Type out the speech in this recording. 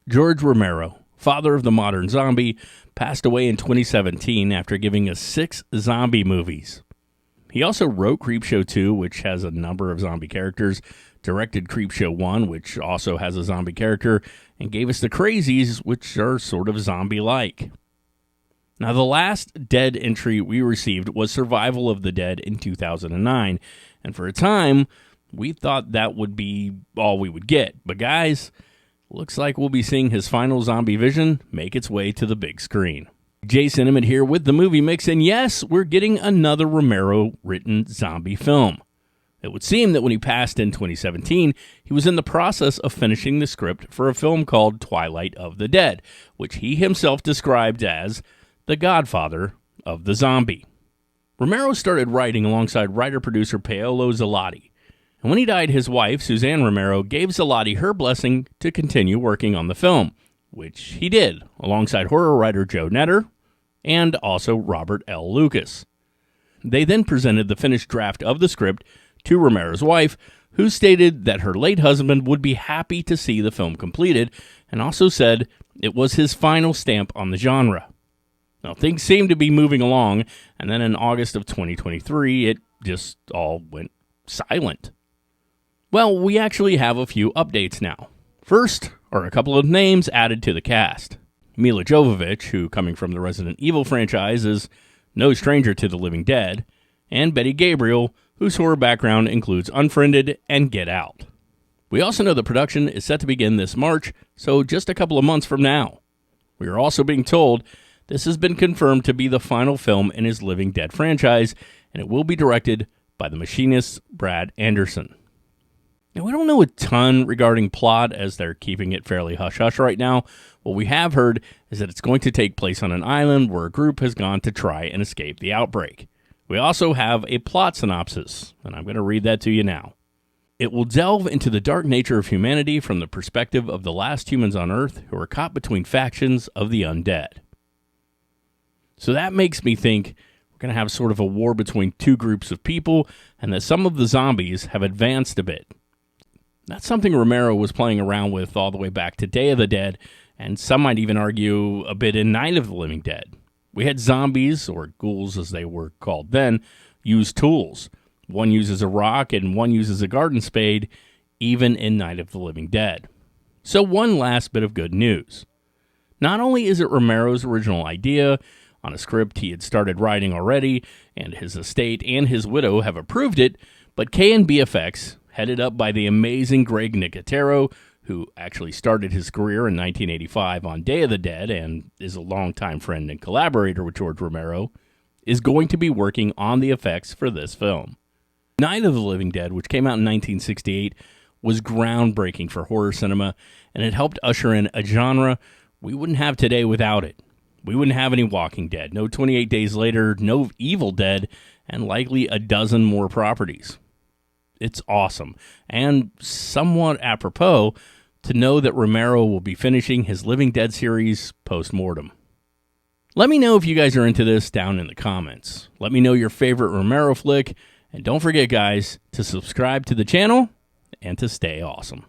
George Romero, father of the modern zombie, passed away in 2017 after giving us 6 zombie movies. He also wrote Creepshow 2, which has a number of zombie characters, directed Creepshow 1, which also has a zombie character, and gave us The Crazies, which are sort of zombie-like. Now, the last Dead entry we received was Survival of the Dead in 2009, and for a time, we thought that would be all we would get. But guys, looks like we'll be seeing his final zombie vision make its way to the big screen. Jason Emmett here with the Movie Mix, and yes, we're getting another Romero-written zombie film. It would seem that when he passed in 2017, he was in the process of finishing the script for a film called Twilight of the Dead, which he himself described as the godfather of the zombie. Romero started writing alongside writer-producer Paolo Zalotti, and when he died, his wife, Suzanne Romero, gave Zalotti her blessing to continue working on the film, which he did, alongside horror writer Joe Netter and also Robert L. Lucas. They then presented the finished draft of the script to Romero's wife, who stated that her late husband would be happy to see the film completed, and also said it was his final stamp on the genre. Now, things seemed to be moving along, and then in August of 2023, it just all went silent. Well, we actually have a few updates now. First are a couple of names added to the cast. Mila Jovovich, who, coming from the Resident Evil franchise, is no stranger to the living dead, and Betty Gabriel, whose horror background includes Unfriended and Get Out. We also know the production is set to begin this March, so just a couple of months from now. We are also being told this has been confirmed to be the final film in his Living Dead franchise, and it will be directed by the machinist Brad Anderson. Now, we don't know a ton regarding plot, as they're keeping it fairly hush-hush right now. What we have heard is that it's going to take place on an island where a group has gone to try and escape the outbreak. We also have a plot synopsis, and I'm going to read that to you now. It will delve into the dark nature of humanity from the perspective of the last humans on Earth who are caught between factions of the undead. So that makes me think we're going to have sort of a war between two groups of people, and that some of the zombies have advanced a bit. That's something Romero was playing around with all the way back to Day of the Dead, and some might even argue a bit in Night of the Living Dead. We had zombies, or ghouls as they were called then, use tools. One uses a rock and one uses a garden spade, even in Night of the Living Dead. So one last bit of good news. Not only is it Romero's original idea on a script he had started writing already, and his estate and his widow have approved it, but K&B Effects, headed up by the amazing Greg Nicotero, who actually started his career in 1985 on Day of the Dead and is a longtime friend and collaborator with George Romero, is going to be working on the effects for this film. Night of the Living Dead, which came out in 1968, was groundbreaking for horror cinema, and it helped usher in a genre we wouldn't have today without it. We wouldn't have any Walking Dead, no 28 Days Later, no Evil Dead, and likely a dozen more properties. It's awesome, and somewhat apropos to know that Romero will be finishing his Living Dead series post-mortem. Let me know if you guys are into this down in the comments. Let me know your favorite Romero flick, and don't forget, guys, to subscribe to the channel and to stay awesome.